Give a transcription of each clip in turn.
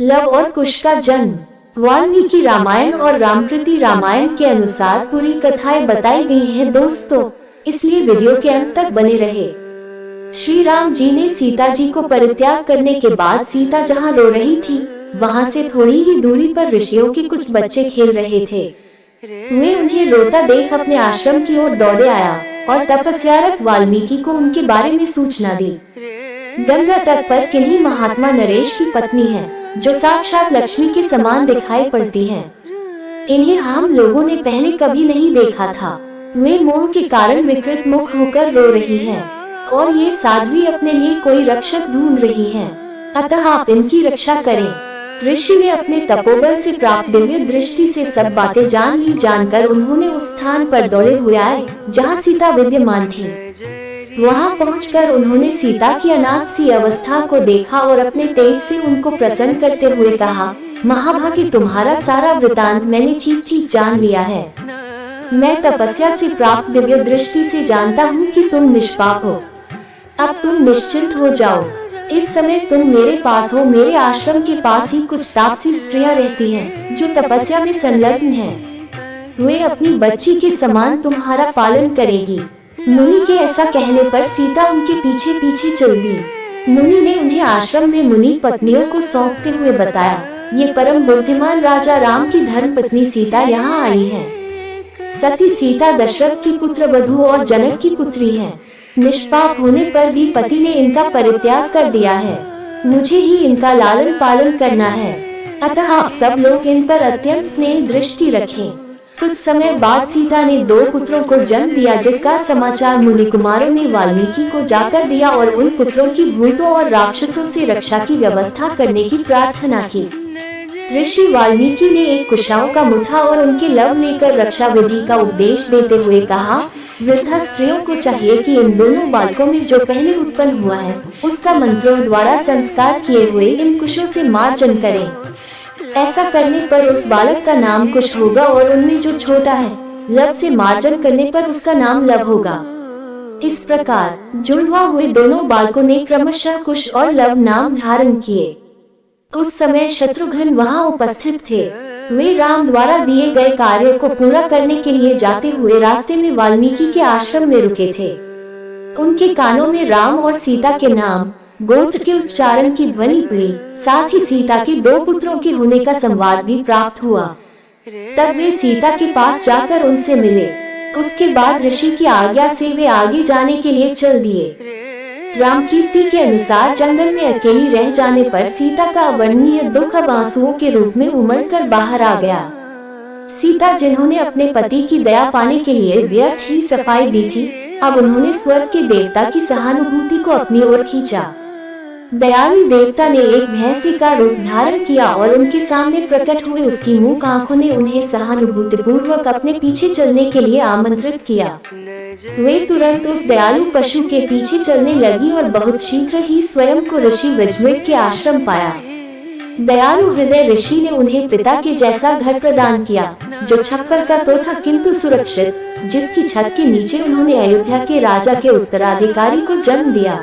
Love और कुश का जन्म। वाल्मीकि रामायण और रामकृति रामायण के अनुसार पूरी कथाएं बताई गई हैं दोस्तों, इसलिए वीडियो के अंत तक बने रहे। श्री राम जी ने सीता जी को परित्याग करने के बाद सीता जहां रो रही थी, वहां से थोड़ी ही दूरी पर ऋषियों के कुछ बच्चे खेल रहे थे। वे उन्हें रोता देख अपने आश्रम की ओर दौड़े आया और तपस्यारत वाल्मीकि को उनके बारे में सूचना दी। गंगा तट पर किन्हीं महात्मा नरेश की पत्नी है, जो साक्षात लक्ष्मी के समान दिखाई पड़ती है। इन्हें हम लोगों ने पहले कभी नहीं देखा था। वे मोह के कारण विकृत मुख होकर रो रही हैं, और ये साध्वी अपने लिए कोई रक्षक ढूंढ रही हैं। अतः आप इनकी रक्षा करें। ऋषि ने अपने तपोबल से प्राप्त दिव्य दृष्टि से सब बातें जान ली। जानकर उन्होंने उस स्थान पर दौड़े हुए आए जहाँ सीता विद्यमान थी। वहां पहुंचकर उन्होंने सीता की अनाथ सी अवस्था को देखा और अपने तेज से उनको प्रसन्न करते हुए कहा, महाभागी, तुम्हारा सारा वृतांत मैंने ठीक ठीक जान लिया है। मैं तपस्या से प्राप्त दिव्य दृष्टि से जानता हूँ कि तुम निष्पाप हो। अब तुम निश्चिंत हो जाओ। इस समय तुम मेरे पास हो। मेरे आश्रम के पास ही कुछ तापसी स्त्रियां रहती हैं, जो तपस्या में संलग्न हैं। वे अपनी बच्ची के समान तुम्हारा पालन करेगी। मुनि के ऐसा कहने पर सीता उनके पीछे पीछे चल दी। मुनि ने उन्हें आश्रम में मुनि पत्नियों को सौंपते हुए बताया, ये परम बुद्धिमान राजा राम की धर्म पत्नी सीता यहाँ आई है। सती सीता दशरथ की पुत्र वधू और जनक की पुत्री है। निष्पाप होने पर भी पति ने इनका परित्याग कर दिया है। मुझे ही इनका लालन पालन करना है। अतः आप सब लोग इन पर अत्यंत स्नेह दृष्टि रखें। कुछ समय बाद सीता ने 2 पुत्रों को जन्म दिया, जिसका समाचार मुनि कुमारों ने वाल्मीकि को जाकर दिया और उन पुत्रों की भूतों और राक्षसों से रक्षा की व्यवस्था करने की प्रार्थना की। ऋषि वाल्मीकि ने एक कुशाओं का मुठा और उनके लव लेकर रक्षा विधि का उपदेश देते हुए कहा, वृद्धा स्त्रियों को चाहिए कि इन दोनों बालकों में जो पहले उत्पन्न हुआ है, उसका मंत्रों द्वारा संस्कार किए हुए इन कुशों से मार्जन करें। ऐसा करने पर उस बालक का नाम कुश होगा और उनमें जो छोटा है, लव से मार्जन करने पर उसका नाम लव होगा। इस प्रकार जुड़वा हुए दोनों बालकों ने क्रमशः कुश और लव नाम धारण किए। उस समय शत्रुघ्न वहां उपस्थित थे। वे राम द्वारा दिए गए कार्य को पूरा करने के लिए जाते हुए रास्ते में वाल्मीकि के आश्रम में रुके थे। उनके कानों में राम और सीता के नाम, गोत्र के उच्चारण की ध्वनि पड़ी। साथ ही सीता के 2 पुत्रों के होने का संवाद भी प्राप्त हुआ। तब वे सीता के पास जाकर उनसे मिले। उसके बाद ऋषि की आज्ञा से वे आगे जाने के लिए चल दिए। रामकीर्ति के अनुसार जंगल में अकेली रह जाने पर सीता का अवर्णनीय दुख अब आंसुओं के रूप में उमड़ कर बाहर आ गया। सीता, जिन्होंने अपने पति की दया पाने के लिए व्यर्थ ही सफाई दी थी, अब उन्होंने स्वर्ग के देवता की सहानुभूति को अपनी ओर खींचा। दयालु देवता ने एक भैंसी का रूप धारण किया और उनके सामने प्रकट हुए उसकी मूक आंखों ने उन्हें सहानुभूति पूर्वक अपने पीछे चलने के लिए आमंत्रित किया। वे तुरंत उस दयालु पशु के पीछे चलने लगी और बहुत शीघ्र ही स्वयं को ऋषि विजमित के आश्रम पाया। दयालु हृदय ऋषि ने उन्हें पिता के जैसा घर प्रदान किया, जो छप्पर का तो था किंतु सुरक्षित, जिसकी छत के नीचे उन्होंने अयोध्या के राजा के उत्तराधिकारी को जन्म दिया।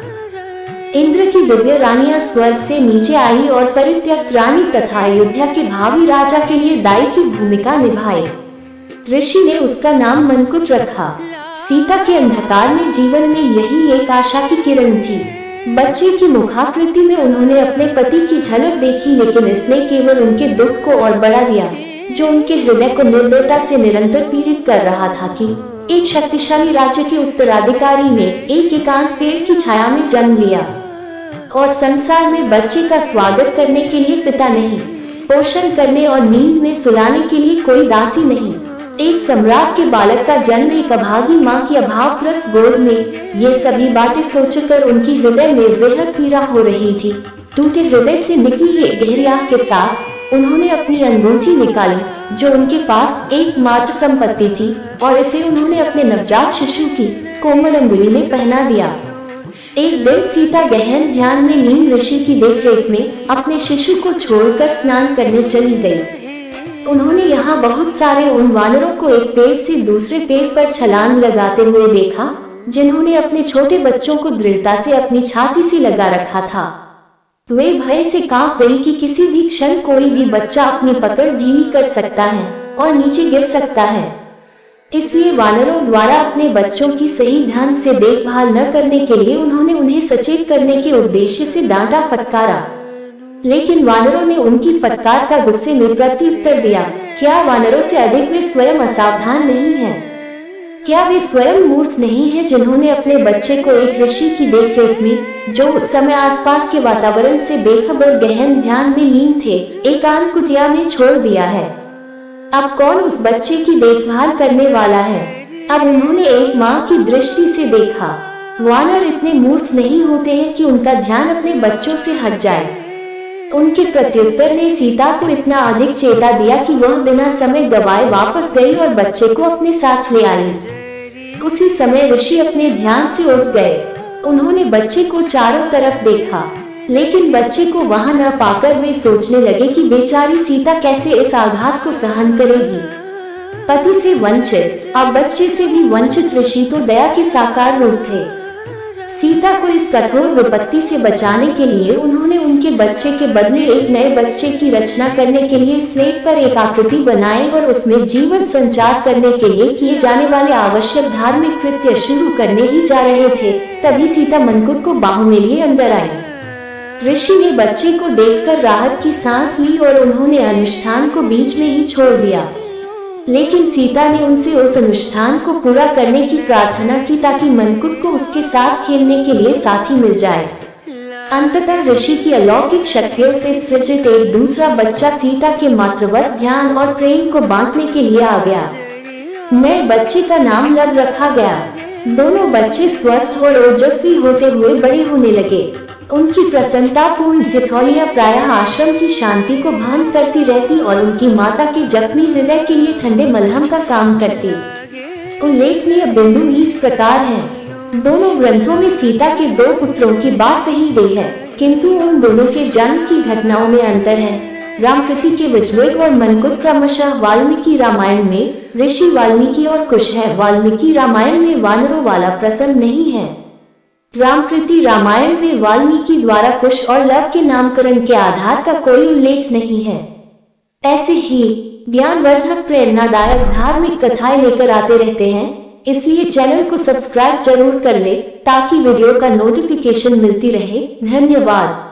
इंद्र की दिव्य रानियां स्वर्ग से नीचे आई और परित्यक्त रानी तथा अयोध्या के भावी राजा के लिए दाई की भूमिका निभाई। ऋषि ने उसका नाम मनकुट रखा। सीता के अंधकार में जीवन में यही एक आशा की किरण थी। बच्चे की मुखाकृति में उन्होंने अपने पति की झलक देखी, लेकिन इसने केवल उनके दुख को और बढ़ा दिया, जो उनके हृदय को निर्दयता से निरंतर पीड़ित कर रहा था कि एक शक्तिशाली राज्य के उत्तराधिकारी ने एक एकांत पेड़ की छाया में जन्म लिया और संसार में बच्चे का स्वागत करने के लिए पिता नहीं, पोषण करने और नींद में सुलाने के लिए कोई दासी नहीं। एक सम्राट के बालक का जन्म एक अभागी माँ की अभावग्रस्त गोद में। ये सभी बातें सोचकर उनकी हृदय में बेहद पीड़ा हो रही थी। टूटे हृदय से निकली एक गहरी आह के साथ उन्होंने अपनी अंगूठी निकाली, जो उनके पास एकमात्र संपत्ति थी, और इसे उन्होंने अपने नवजात शिशु की कोमल अंगुली में पहना दिया। एक दिन सीता गहन ध्यान में लीन ऋषि की देखरेख में अपने शिशु को छोड़कर स्नान करने चली गई। उन्होंने यहाँ बहुत सारे उन वानरों को एक पेड़ से दूसरे पेड़ पर छलांग लगाते हुए देखा, जिन्होंने अपने छोटे बच्चों को दृढ़ता से अपनी छाती से लगा रखा था। वे भय से कांप गई कि किसी भी क्षण कोई भी बच्चा अपनी पकड़ ढीली कर सकता है और नीचे गिर सकता है। इसलिए वानरों द्वारा अपने बच्चों की सही ढंग से देखभाल न करने के लिए उन्होंने उन्हें सचेत करने के उद्देश्य से डांटा फटकारा। लेकिन वानरों ने उनकी फटकार का गुस्से में प्रत्युत्तर दिया। क्या वानरों से अधिक वे स्वयं असावधान नहीं हैं? क्या वे स्वयं मूर्ख नहीं हैं जिन्होंने अपने बच्चे को एक ऋषि की देखरेख में, जो उस समय आसपास के वातावरण से बेखबर गहन ध्यान में लीन थे, एकांत कुटिया में छोड़ दिया है? अब कौन उस बच्चे की देखभाल करने वाला है? अब उन्होंने एक माँ की दृष्टि से देखा। वानर इतने मूर्ख नहीं होते हैं कि उनका ध्यान अपने बच्चों से हट जाए। उनके प्रत्युत्तर ने सीता को इतना अधिक चेता दिया कि वह बिना समय गवाए वापस गई और बच्चे को अपने साथ ले आई। उसी समय ऋषि अपने ध्यान से उठ गए। उन्होंने बच्चे को चारों तरफ देखा, लेकिन बच्चे को वहां न पाकर वे सोचने लगे कि बेचारी सीता कैसे इस आघात को सहन करेगी। पति से वंचित, अब बच्चे से भी वंचित ऋषि तो दया के साकार रूप थे। सीता को इस कठोर विपत्ति से बचाने के लिए उन्होंने उनके बच्चे के बदले एक नए बच्चे की रचना करने के लिए स्लेट पर एक आकृति बनाई और उसमें जीवन संचार करने के लिए किए जाने वाले आवश्यक धार्मिक कृत्य शुरू करने ही जा रहे थे। तभी सीता मनकुट को बाहों में लिए अंदर आई। ऋषि ने बच्चे को देखकर राहत की सांस ली और उन्होंने अनुष्ठान को बीच में ही छोड़ दिया। लेकिन सीता ने उनसे उस अनुष्ठान को पूरा करने की प्रार्थना की ताकि मनकुट को उसके साथ खेलने के लिए साथी मिल जाए। अंततः ऋषि की अलौकिक शक्तियों से सृजित एक दूसरा बच्चा सीता के मातृवत ध्यान और प्रेम को बांटने के लिए आ गया। नए बच्चे का नाम लव रखा गया। दोनों बच्चे स्वस्थ और ओजस्वी होते हुए बड़े होने लगे। उनकी प्रसन्नतापूर्ण ठिठोलियां प्रायः आश्रम की शांति को भंग करती रहती और उनकी माता के जख्मी हृदय के लिए ठंडे मलहम का काम करती। उल्लेखनीय बिंदु इस प्रकार हैं। दोनों ग्रंथों में सीता के दो पुत्रों की बात कही गई है, किंतु उन दोनों के जन्म की घटनाओं में अंतर है। रामकृति के विजय और मनकुट क्रमशः वाल्मीकि रामायण में ऋषि वाल्मीकि और कुश है। वाल्मीकि रामायण में वानरों वाला प्रसंग नहीं है। रामकृति रामायण में वाल्मीकि द्वारा कुश और लव के नामकरण के आधार का कोई उल्लेख नहीं है। ऐसे ही ज्ञानवर्धक प्रेरणादायक धार्मिक कथाएं लेकर आते रहते हैं, इसलिए चैनल को सब्सक्राइब जरूर कर ले ताकि वीडियो का नोटिफिकेशन मिलती रहे। धन्यवाद।